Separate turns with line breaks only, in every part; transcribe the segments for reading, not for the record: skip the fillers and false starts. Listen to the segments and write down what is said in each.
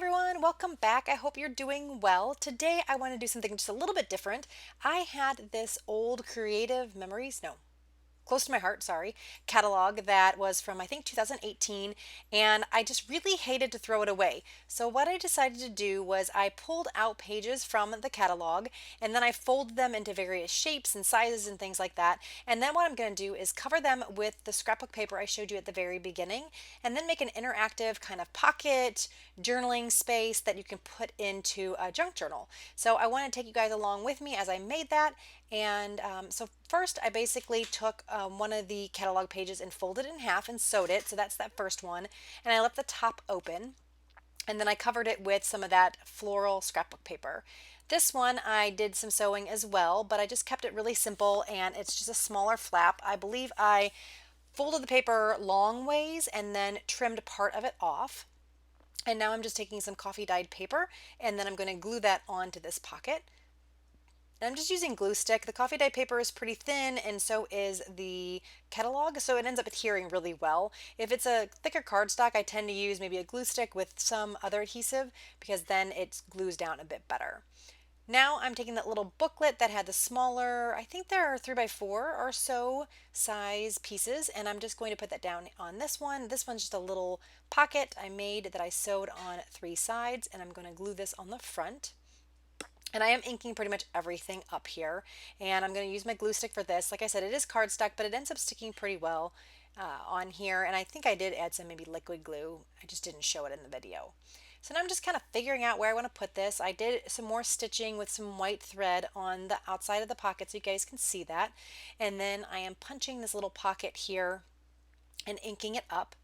everyone, welcome back. I hope you're doing well. Today I want to do something just a little bit different. I had this old creative memories, no, close to my heart, sorry, catalog that was from I think 2018, and I just really hated to throw it away. So what I decided to do was I pulled out pages from the catalog and then I folded them into various shapes and sizes and things like that. And then what I'm going to do is cover them with the scrapbook paper I showed you at the very beginning and then make an interactive kind of pocket journaling space that you can put into a junk journal. So I want to take you guys along with me as I made that. And so first I basically took one of the catalog pages and folded it in half and sewed it. So that's that first one. And I left the top open. And then I covered it with some of that floral scrapbook paper. This one I did some sewing as well, but I just kept it really simple and it's just a smaller flap. I believe I folded the paper long ways and then trimmed part of it off. And now I'm just taking some coffee dyed paper and then I'm going to glue that onto this pocket. And I'm just using glue stick. The coffee dye paper is pretty thin and so is the catalog, so it ends up adhering really well. If it's a thicker cardstock, I tend to use maybe a glue stick with some other adhesive because then it glues down a bit better. Now I'm taking that little booklet that had the smaller, I think there are 3x4 or so size pieces, and I'm just going to put that down on this one. This one's just a little pocket I made that I sewed on 3 sides, and I'm going to glue this on the front. And I am inking pretty much everything up here, and I'm going to use my glue stick for this. Like I said, it is cardstock, but it ends up sticking pretty well on here, and I think I did add some maybe liquid glue. I just didn't show it in the video. So now I'm just kind of figuring out where I want to put this. I did some more stitching with some white thread on the outside of the pocket so you guys can see that. And then I am punching this little pocket here and inking it up.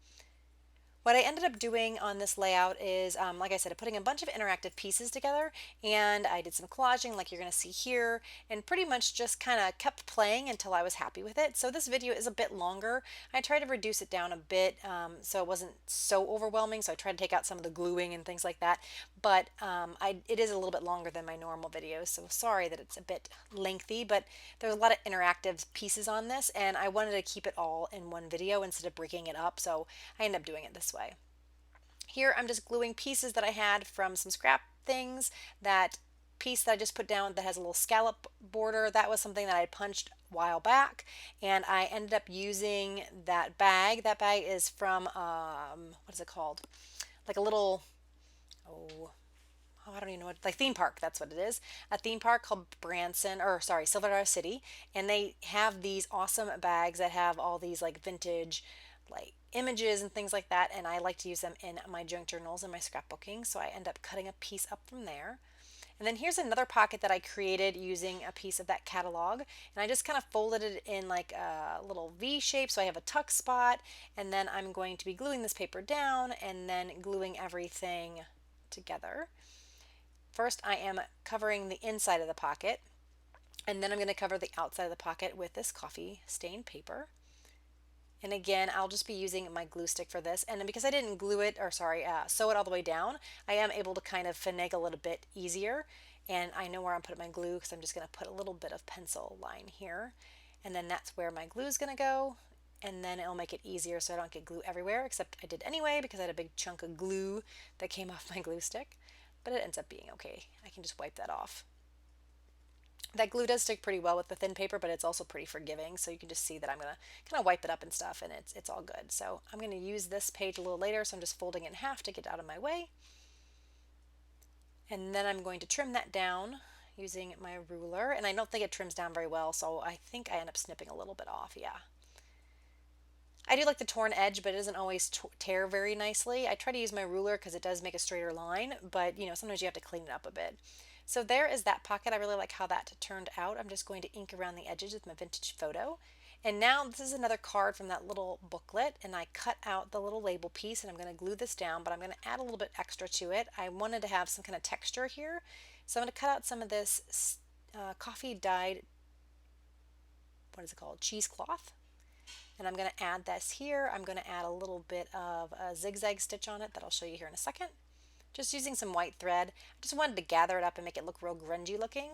What I ended up doing on this layout is, like I said, putting a bunch of interactive pieces together, and I did some collaging like you're going to see here, and pretty much just kind of kept playing until I was happy with it. So this video is a bit longer. I tried to reduce it down a bit so it wasn't so overwhelming, so I tried to take out some of the gluing and things like that, but it is a little bit longer than my normal videos, so sorry that it's a bit lengthy, but there's a lot of interactive pieces on this, and I wanted to keep it all in one video instead of breaking it up, so I ended up doing it this way. Here I'm just gluing pieces that I had from some scrap things. That piece that I just put down that has a little scallop border, that was something that I had punched a while back, and I ended up using that bag. That bag is from, what is it called? Like a little, oh, I don't even know what, like theme park, that's what it is. A theme park called Silver City, and they have these awesome bags that have all these like vintage like images and things like that, and I like to use them in my junk journals and my scrapbooking, so I end up cutting a piece up from there. And then here's another pocket that I created using a piece of that catalog, and I just kind of folded it in like a little V shape so I have a tuck spot, and then I'm going to be gluing this paper down and then gluing everything together. First I am covering the inside of the pocket, and then I'm going to cover the outside of the pocket with this coffee stained paper. And again, I'll just be using my glue stick for this. And because I didn't sew it all the way down, I am able to kind of finagle it a bit easier. And I know where I'm putting my glue because I'm just going to put a little bit of pencil line here. And then that's where my glue is going to go. And then it'll make it easier so I don't get glue everywhere, except I did anyway because I had a big chunk of glue that came off my glue stick. But it ends up being okay. I can just wipe that off. That glue does stick pretty well with the thin paper, but it's also pretty forgiving, so you can just see that I'm going to kind of wipe it up and stuff, and it's all good. So I'm going to use this page a little later, so I'm just folding it in half to get out of my way. And then I'm going to trim that down using my ruler, and I don't think it trims down very well, so I think I end up snipping a little bit off, yeah. I do like the torn edge, but it doesn't always tear very nicely. I try to use my ruler because it does make a straighter line, but sometimes you have to clean it up a bit. So there is that pocket. I really like how that turned out. I'm just going to ink around the edges with my vintage photo. And now this is another card from that little booklet, and I cut out the little label piece, and I'm going to glue this down, but I'm going to add a little bit extra to it. I wanted to have some kind of texture here, so I'm going to cut out some of this coffee dyed, what is it called, cheesecloth. And I'm going to add this here. I'm going to add a little bit of a zigzag stitch on it that I'll show you here in a second. Just using some white thread. I just wanted to gather it up and make it look real grungy looking.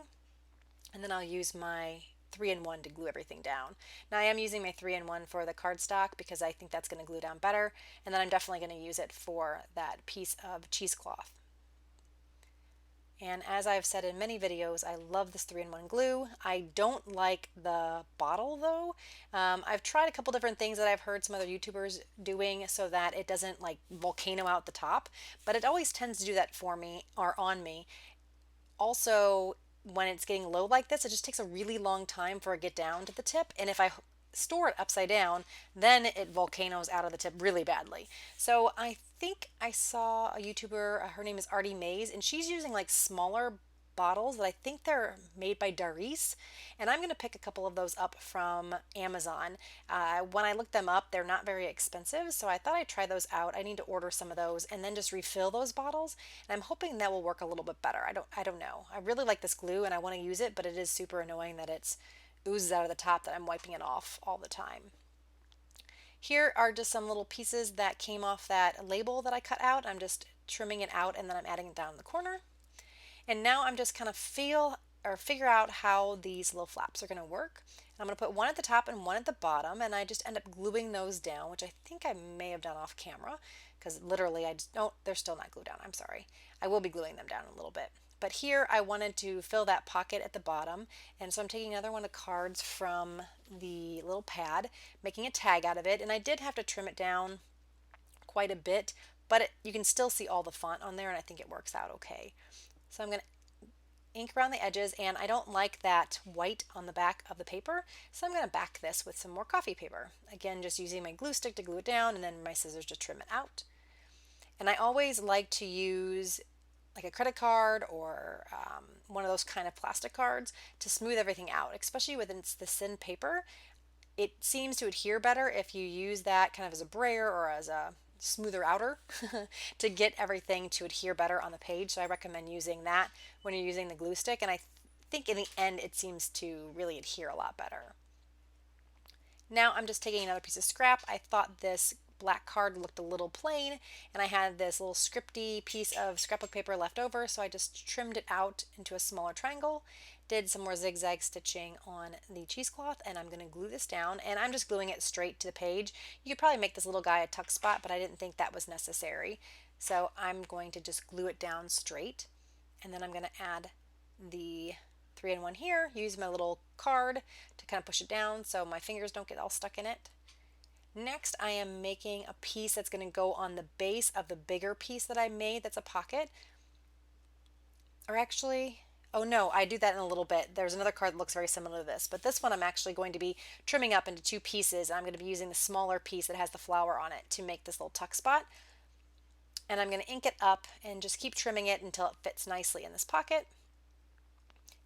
And then I'll use my 3-in-1 to glue everything down. Now I am using my 3-in-1 for the cardstock because I think that's going to glue down better. And then I'm definitely going to use it for that piece of cheesecloth. And as I've said in many videos, I love this 3-in-1 glue. I don't like the bottle though. I've tried a couple different things that I've heard some other YouTubers doing so that it doesn't like volcano out the top, but it always tends to do that for me or on me. Also, when it's getting low like this, it just takes a really long time for it to get down to the tip. And if I store it upside down, then it volcanoes out of the tip really badly. So I think I saw a YouTuber, her name is Artie Mays, and she's using like smaller bottles that I think they're made by Darice, and I'm going to pick a couple of those up from Amazon. When I looked them up, they're not very expensive, so I thought I'd try those out. I need to order some of those and then just refill those bottles, and I'm hoping that will work a little bit better. I don't know. I really like this glue and I want to use it, but it is super annoying that it's oozes out of the top that I'm wiping it off all the time. Here are just some little pieces that came off that label that I cut out. I'm just trimming it out and then I'm adding it down in the corner. And now I'm just kind of figure out how these little flaps are going to work. I'm going to put one at the top and one at the bottom, and I just end up gluing those down, which I think I may have done off camera because literally I just don't, they're still not glued down. I'm sorry. I will be gluing them down a little bit. But here I wanted to fill that pocket at the bottom, and so I'm taking another one of the cards from the little pad, making a tag out of it, and I did have to trim it down quite a bit, but you can still see all the font on there, and I think it works out okay. So I'm going to ink around the edges, and I don't like that white on the back of the paper, so I'm going to back this with some more coffee paper. Again, just using my glue stick to glue it down and then my scissors to trim it out. And I always like to use like a credit card or one of those kind of plastic cards to smooth everything out, especially with the thin paper. It seems to adhere better if you use that kind of as a brayer or as a smoother outer to get everything to adhere better on the page. So I recommend using that when you're using the glue stick, and I think in the end it seems to really adhere a lot better. Now I'm just taking another piece of scrap. I thought this black card looked a little plain, and I had this little scripty piece of scrapbook paper left over, so I just trimmed it out into a smaller triangle, did some more zigzag stitching on the cheesecloth, and I'm going to glue this down, and I'm just gluing it straight to the page. You could probably make this little guy a tuck spot, but I didn't think that was necessary, so I'm going to just glue it down straight, and then I'm going to add the 3-in-1 here, use my little card to kind of push it down so my fingers don't get all stuck in it. Next, I am making a piece that's going to go on the base of the bigger piece that I made that's a pocket. Or actually, oh no, I do that in a little bit. There's another card that looks very similar to this, but this one I'm actually going to be trimming up into two pieces. I'm going to be using the smaller piece that has the flower on it to make this little tuck spot. And I'm going to ink it up and just keep trimming it until it fits nicely in this pocket.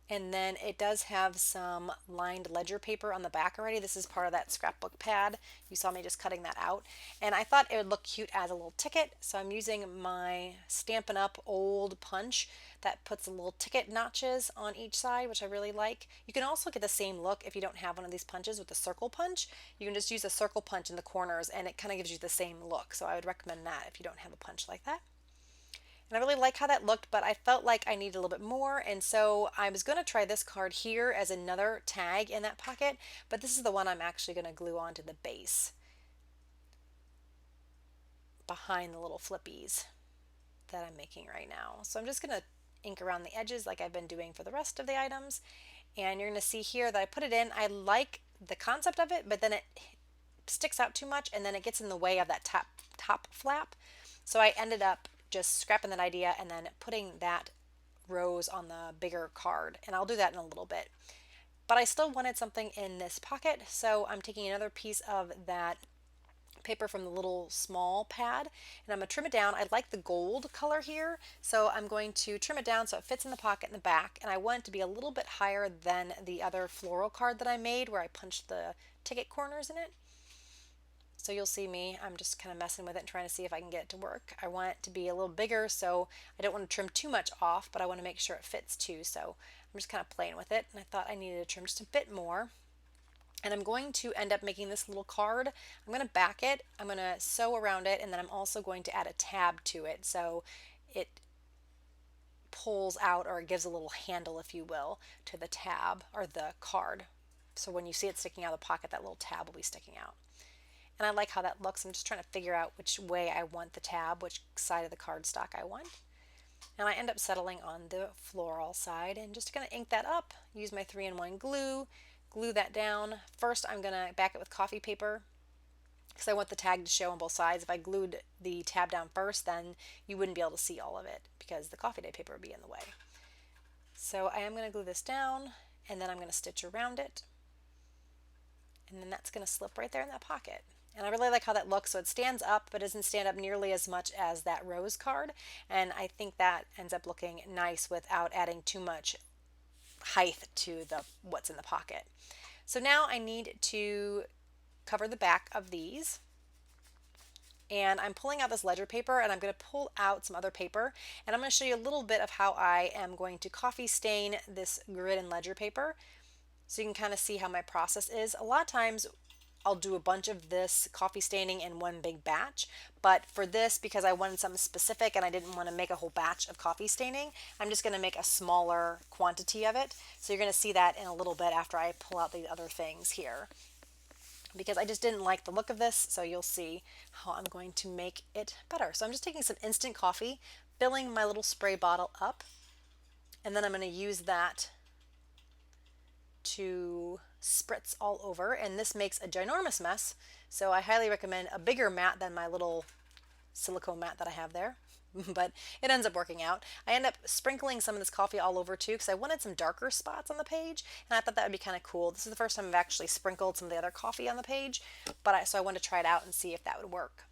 And then it does have some lined ledger paper on the back already. This is part of that scrapbook pad. You saw me just cutting that out. And I thought it would look cute as a little ticket. So I'm using my Stampin' Up! Old punch that puts the little ticket notches on each side, which I really like. You can also get the same look if you don't have one of these punches with the circle punch. You can just use a circle punch in the corners and it kind of gives you the same look. So I would recommend that if you don't have a punch like that. And I really like how that looked, but I felt like I needed a little bit more, and so I was going to try this card here as another tag in that pocket, but this is the one I'm actually going to glue onto the base behind the little flippies that I'm making right now. So I'm just going to ink around the edges like I've been doing for the rest of the items, and you're going to see here that I put it in. I like the concept of it, but then it sticks out too much, and then it gets in the way of that top flap, so I ended up just scrapping that idea and then putting that rose on the bigger card, and I'll do that in a little bit. But I still wanted something in this pocket, so I'm taking another piece of that paper from the little small pad and I'm going to trim it down. I like the gold color here, so I'm going to trim it down so it fits in the pocket in the back, and I want it to be a little bit higher than the other floral card that I made where I punched the ticket corners in it. So you'll see me, I'm just kind of messing with it and trying to see if I can get it to work. I want it to be a little bigger, so I don't want to trim too much off, but I want to make sure it fits too. So I'm just kind of playing with it, and I thought I needed to trim just a bit more. And I'm going to end up making this little card. I'm going to back it, I'm going to sew around it, and then I'm also going to add a tab to it so it pulls out, or it gives a little handle, if you will, to the tab or the card. So when you see it sticking out of the pocket, that little tab will be sticking out. And I like how that looks. I'm just trying to figure out which way I want the tab, which side of the cardstock I want. And I end up settling on the floral side and just going to ink that up, use my 3-in-1 glue, glue that down. First I'm going to back it with coffee paper because I want the tag to show on both sides. If I glued the tab down first, then you wouldn't be able to see all of it because the coffee day paper would be in the way. So I am going to glue this down and then I'm going to stitch around it. And then that's going to slip right there in that pocket. And I really like how that looks. So it stands up, but doesn't stand up nearly as much as that rose card. And I think that ends up looking nice without adding too much height to the what's in the pocket. So now I need to cover the back of these. And I'm pulling out this ledger paper and I'm going to pull out some other paper and I'm going to show you a little bit of how I am going to coffee stain this grid and ledger paper so you can kind of see how my process is. A lot of times I'll do a bunch of this coffee staining in one big batch, but for this, because I wanted something specific and I didn't want to make a whole batch of coffee staining, I'm just going to make a smaller quantity of it. So you're going to see that in a little bit after I pull out the other things here, because I just didn't like the look of this, so you'll see how I'm going to make it better. So I'm just taking some instant coffee, filling my little spray bottle up, and then I'm going to use that to spritz all over, and this makes a ginormous mess, so I highly recommend a bigger mat than my little silicone mat that I have there. But it ends up working out. I end up sprinkling some of this coffee all over too because I wanted some darker spots on the page and I thought that would be kind of cool. This is the first time I've actually sprinkled some of the other coffee on the page, so I wanted to try it out and see if that would work.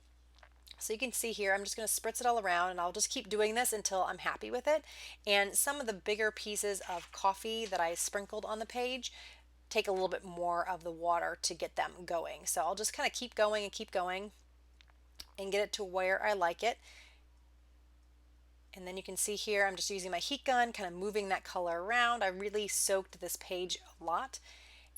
So you can see here, I'm just going to spritz it all around and I'll just keep doing this until I'm happy with it. And some of the bigger pieces of coffee that I sprinkled on the page take a little bit more of the water to get them going. So I'll just kind of keep going and get it to where I like it. And then you can see here, I'm just using my heat gun, kind of moving that color around. I really soaked this page a lot.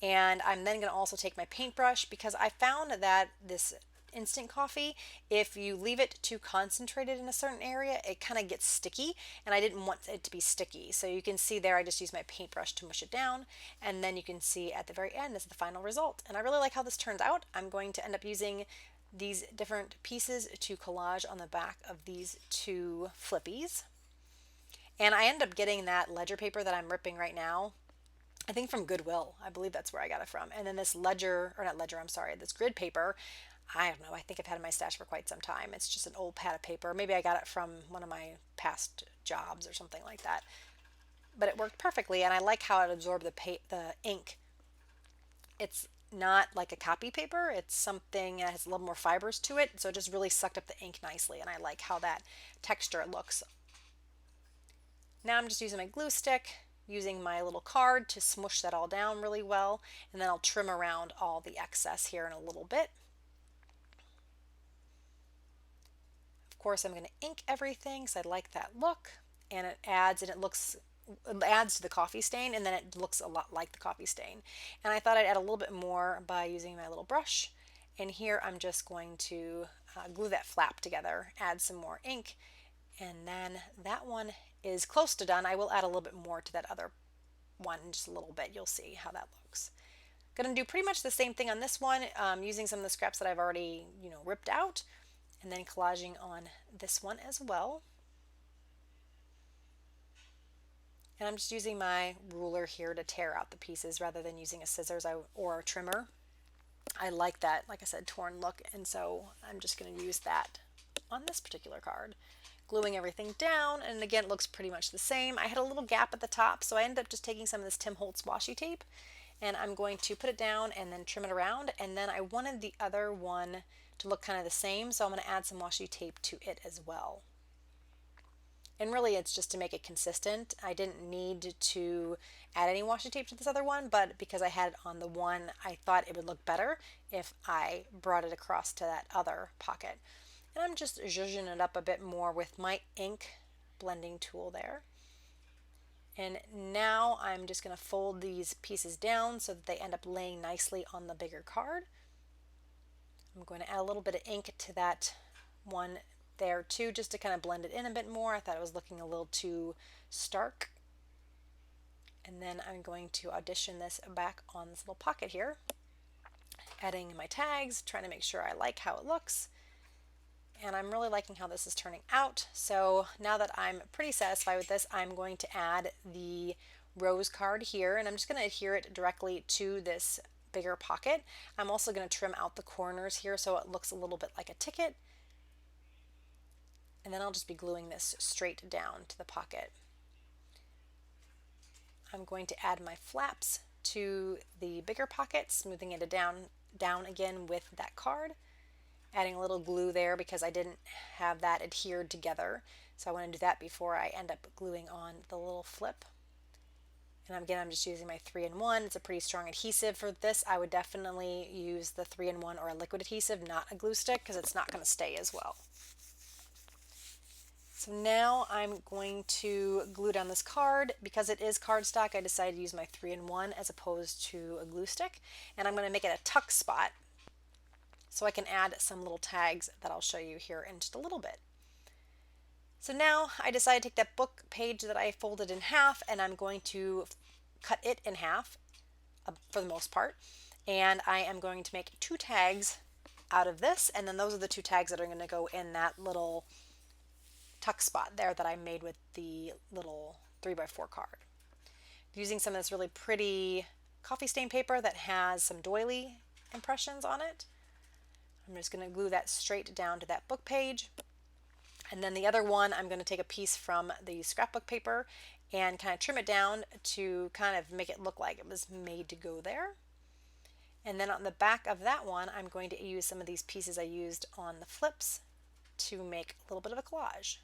And I'm then going to also take my paintbrush because I found that this instant coffee, if you leave it too concentrated in a certain area, it kind of gets sticky and I didn't want it to be sticky. So you can see there I just used my paintbrush to mush it down, and then you can see at the very end this is the final result. And I really like how this turns out. I'm going to end up using these different pieces to collage on the back of these two flippies. And I end up getting that ledger paper that I'm ripping right now, I think from Goodwill. I believe that's where I got it from. And then this ledger, or not ledger, I'm sorry, this grid paper, I don't know, I think I've had it in my stash for quite some time. It's just an old pad of paper. Maybe I got it from one of my past jobs or something like that. But it worked perfectly, and I like how it absorbed the ink. It's not like a copy paper. It's something that has a little more fibers to it, so it just really sucked up the ink nicely, and I like how that texture looks. Now I'm just using my glue stick, using my little card to smush that all down really well, and then I'll trim around all the excess here in a little bit. Of course, I'm going to ink everything because I like that look, and it adds to the coffee stain, and then it looks a lot like the coffee stain. And I thought I'd add a little bit more by using my little brush, and here I'm just going to glue that flap together, add some more ink, and then that one is close to done. I will add a little bit more to that other one in just a little bit. You'll see how that looks. Going to do pretty much the same thing on this one, using some of the scraps that I've already ripped out, and then collaging on this one as well. And I'm just using my ruler here to tear out the pieces rather than using a scissors or a trimmer. I like that, like I said, torn look, and so I'm just going to use that on this particular card. Gluing everything down, and again it looks pretty much the same. I had a little gap at the top, so I ended up just taking some of this Tim Holtz washi tape, and I'm going to put it down and then trim it around, and then I wanted the other one to look kind of the same, so I'm going to add some washi tape to it as well. And really it's just to make it consistent. I didn't need to add any washi tape to this other one, but because I had it on the one, I thought it would look better if I brought it across to that other pocket. And I'm just zhuzhing it up a bit more with my ink blending tool there. And now I'm just going to fold these pieces down so that they end up laying nicely on the bigger card. I'm going to add a little bit of ink to that one there too, just to kind of blend it in a bit more. I thought it was looking a little too stark. And then I'm going to audition this back on this little pocket here, adding my tags, trying to make sure I like how it looks. And I'm really liking how this is turning out. So now that I'm pretty satisfied with this, I'm going to add the rose card here, and I'm just going to adhere it directly to this bigger pocket. I'm also going to trim out the corners here so it looks a little bit like a ticket. And then I'll just be gluing this straight down to the pocket. I'm going to add my flaps to the bigger pocket, smoothing it down again with that card. Adding a little glue there because I didn't have that adhered together. So I want to do that before I end up gluing on the little flip. And again, I'm just using my 3-in-1. It's a pretty strong adhesive for this. I would definitely use the 3-in-1 or a liquid adhesive, not a glue stick, because it's not going to stay as well. So now I'm going to glue down this card. Because it is cardstock, I decided to use my 3-in-1 as opposed to a glue stick. And I'm going to make it a tuck spot so I can add some little tags that I'll show you here in just a little bit. So now I decided to take that book page that I folded in half, and I'm going to cut it in half for the most part. And I am going to make 2 tags out of this, and then those are the 2 tags that are going to go in that little tuck spot there that I made with the little 3x4 card. Using some of this really pretty coffee stain paper that has some doily impressions on it. I'm just going to glue that straight down to that book page. And then the other one, I'm going to take a piece from the scrapbook paper and kind of trim it down to kind of make it look like it was made to go there. And then on the back of that one, I'm going to use some of these pieces I used on the flips to make a little bit of a collage.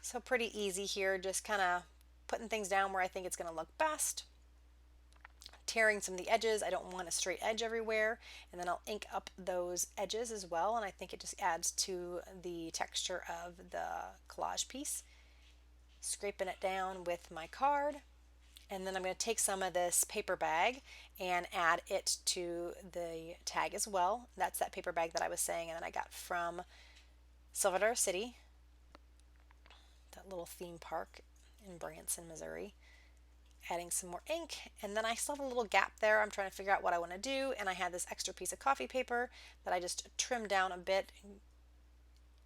So pretty easy here, just kind of putting things down where I think it's going to look best. Tearing some of the edges. I don't want a straight edge everywhere, and then I'll ink up those edges as well, and I think it just adds to the texture of the collage piece. Scraping it down with my card, and then I'm going to take some of this paper bag and add it to the tag as well. That's that paper bag that I was saying and that I got from Silver City, that little theme park in Branson, Missouri. Adding some more ink, and then I still have a little gap there. I'm trying to figure out what I want to do, and I had this extra piece of coffee paper that I just trimmed down a bit,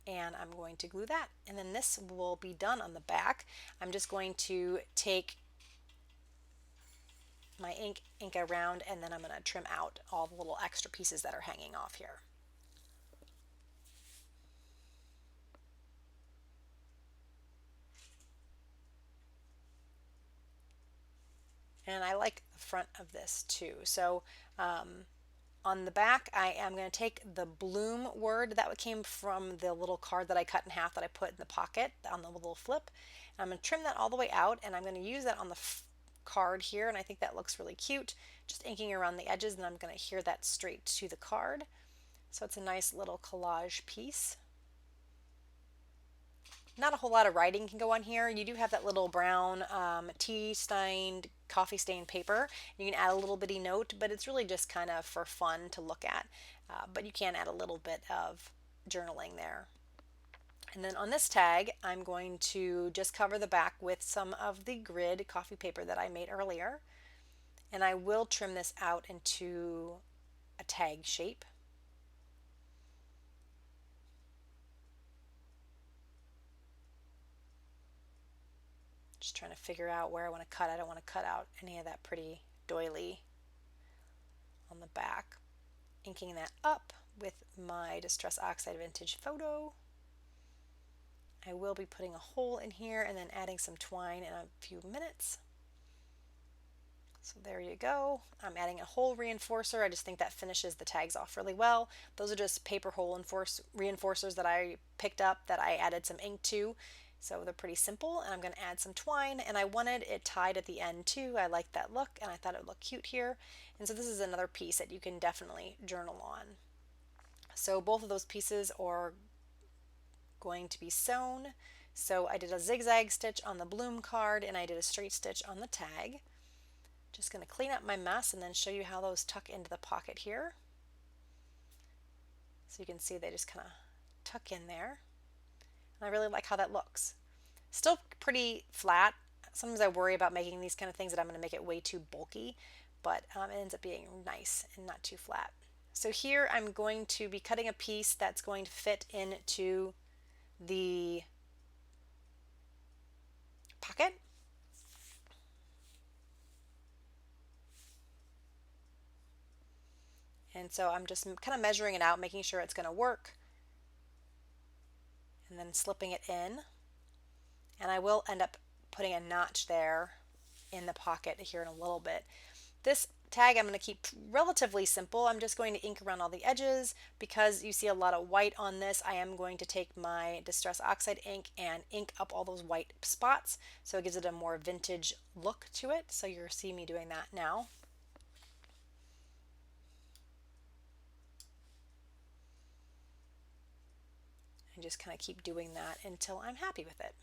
and I'm going to glue that, and then this will be done on the back. I'm just going to take my ink around, and then I'm going to trim out all the little extra pieces that are hanging off here. And I like the front of this too. So on the back, I am going to take the bloom word that came from the little card that I cut in half that I put in the pocket on the little flip. And I'm going to trim that all the way out, and I'm going to use that on the card here, and I think that looks really cute. Just inking around the edges, and I'm going to adhere that straight to the card. So it's a nice little collage piece. Not a whole lot of writing can go on here. You do have that little brown tea stained, coffee stained paper. You can add a little bitty note, but it's really just kind of for fun to look at. But you can add a little bit of journaling there. And then on this tag, I'm going to just cover the back with some of the grid coffee paper that I made earlier. And I will trim this out into a tag shape. Just trying to figure out where I want to cut. I don't want to cut out any of that pretty doily on the back. Inking that up with my Distress Oxide Vintage Photo. I will be putting a hole in here and then adding some twine in a few minutes. So there you go. I'm adding a hole reinforcer. I just think that finishes the tags off really well. Those are just paper hole reinforcers that I picked up that I added some ink to. So they're pretty simple, and I'm going to add some twine, and I wanted it tied at the end too. I like that look, and I thought it would look cute here. And so this is another piece that you can definitely journal on. So both of those pieces are going to be sewn. So I did a zigzag stitch on the bloom card, and I did a straight stitch on the tag. Just going to clean up my mess and then show you how those tuck into the pocket here. So you can see they just kind of tuck in there. And I really like how that looks. Still pretty flat. Sometimes I worry about making these kind of things that I'm going to make it way too bulky, but it ends up being nice and not too flat. So here I'm going to be cutting a piece that's going to fit into the pocket. And so I'm just kind of measuring it out, making sure it's going to work, and then slipping it in. And I will end up putting a notch there in the pocket here in a little bit. This tag I'm going to keep relatively simple. I'm just going to ink around all the edges. Because you see a lot of white on this, I am going to take my Distress Oxide ink and ink up all those white spots so it gives it a more vintage look to it. So you'll see me doing that now. And just kind of keep doing that until I'm happy with it.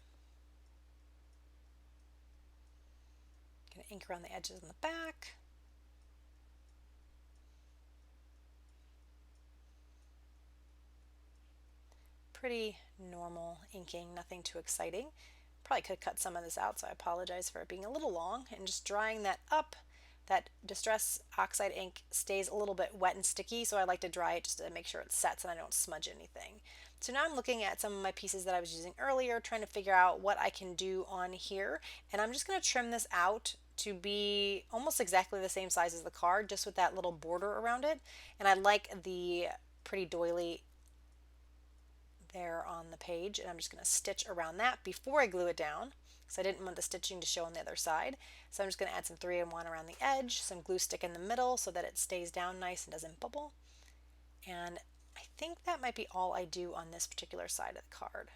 Going to ink around the edges in the back. Pretty normal inking, nothing too exciting. Probably could cut some of this out, so I apologize for it being a little long. And just drying that up, that Distress Oxide ink stays a little bit wet and sticky, so I like to dry it just to make sure it sets and I don't smudge anything. So now I'm looking at some of my pieces that I was using earlier, trying to figure out what I can do on here. And I'm just going to trim this out to be almost exactly the same size as the card, just with that little border around it. And I like the pretty doily there on the page, and I'm just going to stitch around that before I glue it down because I didn't want the stitching to show on the other side. So I'm just going to add some 3-in-1 around the edge, some glue stick in the middle so that it stays down nice and doesn't bubble. And I think that might be all I do on this particular side of the card.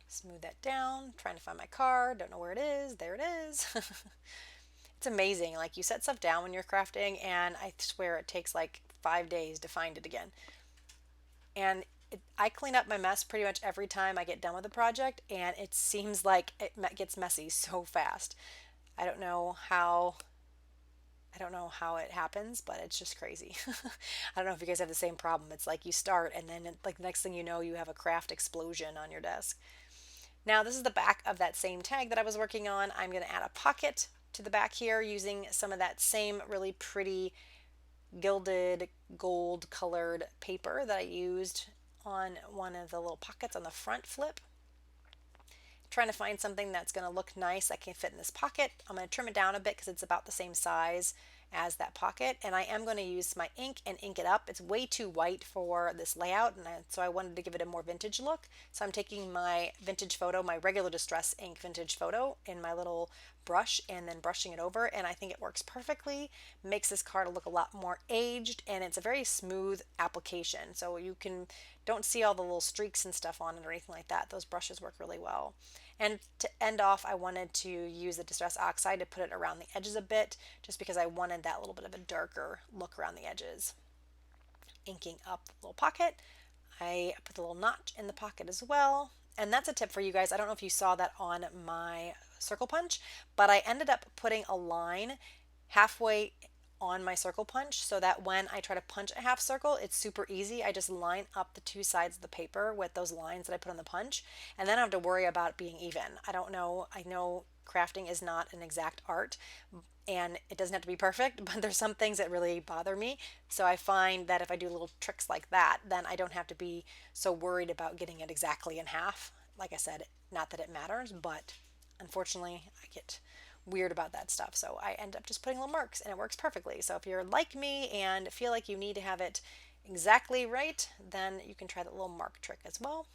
Smooth that down, trying to find my card, don't know where it is. There it is. It's amazing, like you set stuff down when you're crafting and I swear it takes like 5 days to find it again. And I clean up my mess pretty much every time I get done with a project, and it seems like it gets messy so fast. I don't know how it happens, but it's just crazy. I don't know if you guys have the same problem. It's like you start and then like the next thing you know you have a craft explosion on your desk. Now this is the back of that same tag that I was working on. I'm going to add a pocket to the back here using some of that same really pretty gilded gold colored paper that I used on one of the little pockets on the front flip. Trying to find something that's going to look nice that can fit in this pocket. I'm going to trim it down a bit because it's about the same size as that pocket, and I am going to use my ink and ink it up. It's way too white for this layout, and so I wanted to give it a more vintage look. So I'm taking my vintage photo, my regular Distress ink vintage photo, in my little brush and then brushing it over, and I think it works perfectly. Makes this card look a lot more aged, and it's a very smooth application, so you don't see all the little streaks and stuff on it or anything like that. Those brushes work really well. And to end off, I wanted to use the Distress Oxide to put it around the edges a bit, just because I wanted that little bit of a darker look around the edges. Inking up the little pocket, I put the little notch in the pocket as well. And that's a tip for you guys. I don't know if you saw that on my circle punch, but I ended up putting a line halfway on my circle punch so that when I try to punch a half circle, it's super easy. I just line up the two sides of the paper with those lines that I put on the punch, and then I don't have to worry about it being even. I know crafting is not an exact art and it doesn't have to be perfect, but there's some things that really bother me. So I find that if I do little tricks like that, then I don't have to be so worried about getting it exactly in half. Like I said, not that it matters, but unfortunately I get weird about that stuff. So I end up just putting little marks and it works perfectly. So if you're like me and feel like you need to have it exactly right, then you can try that little mark trick as well.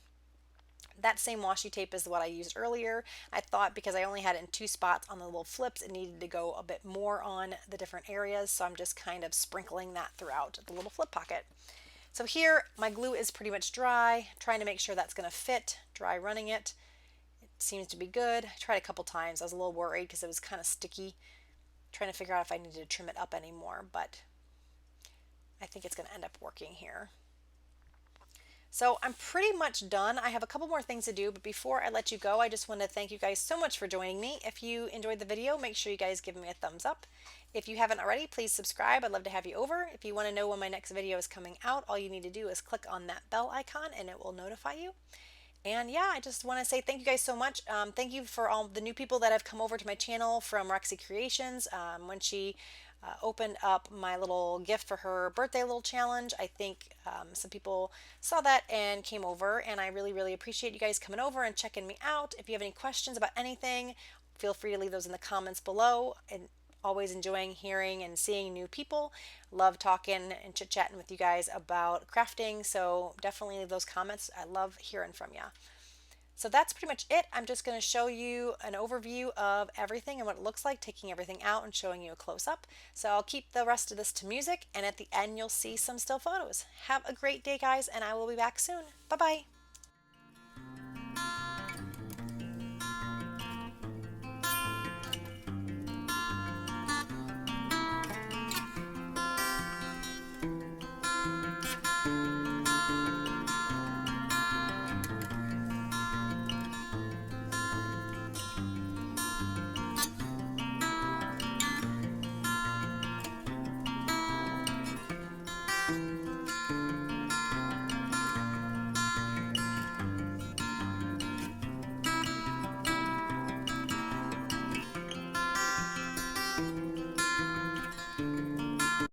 That same washi tape is what I used earlier. I thought because I only had it in 2 spots on the little flips, it needed to go a bit more on the different areas. So I'm just kind of sprinkling that throughout the little flip pocket. So here my glue is pretty much dry, trying to make sure that's going to fit, dry running it. Seems to be good. I tried a couple times. I was a little worried because it was kind of sticky. Trying to figure out if I needed to trim it up anymore, but I think it's going to end up working here. So I'm pretty much done. I have a couple more things to do, but before I let you go, I just want to thank you guys so much for joining me. If you enjoyed the video, make sure you guys give me a thumbs up. If you haven't already, please subscribe. I'd love to have you over. If you want to know when my next video is coming out, all you need to do is click on that bell icon and it will notify you. And yeah, I just want to say thank you guys so much. Thank you for all the new people that have come over to my channel from Rexy Creations. When she opened up my little gift for her birthday little challenge, I think some people saw that and came over. And I really, really appreciate you guys coming over and checking me out. If you have any questions about anything, feel free to leave those in the comments below. And always enjoying hearing and seeing new people. Love talking and chit chatting with you guys about crafting. So definitely leave those comments. I love hearing from you. So that's pretty much it. I'm just going to show you an overview of everything and what it looks like, taking everything out and showing you a close up. So I'll keep the rest of this to music, and at the end you'll see some still photos. Have a great day, guys, and I will be back soon. Bye bye.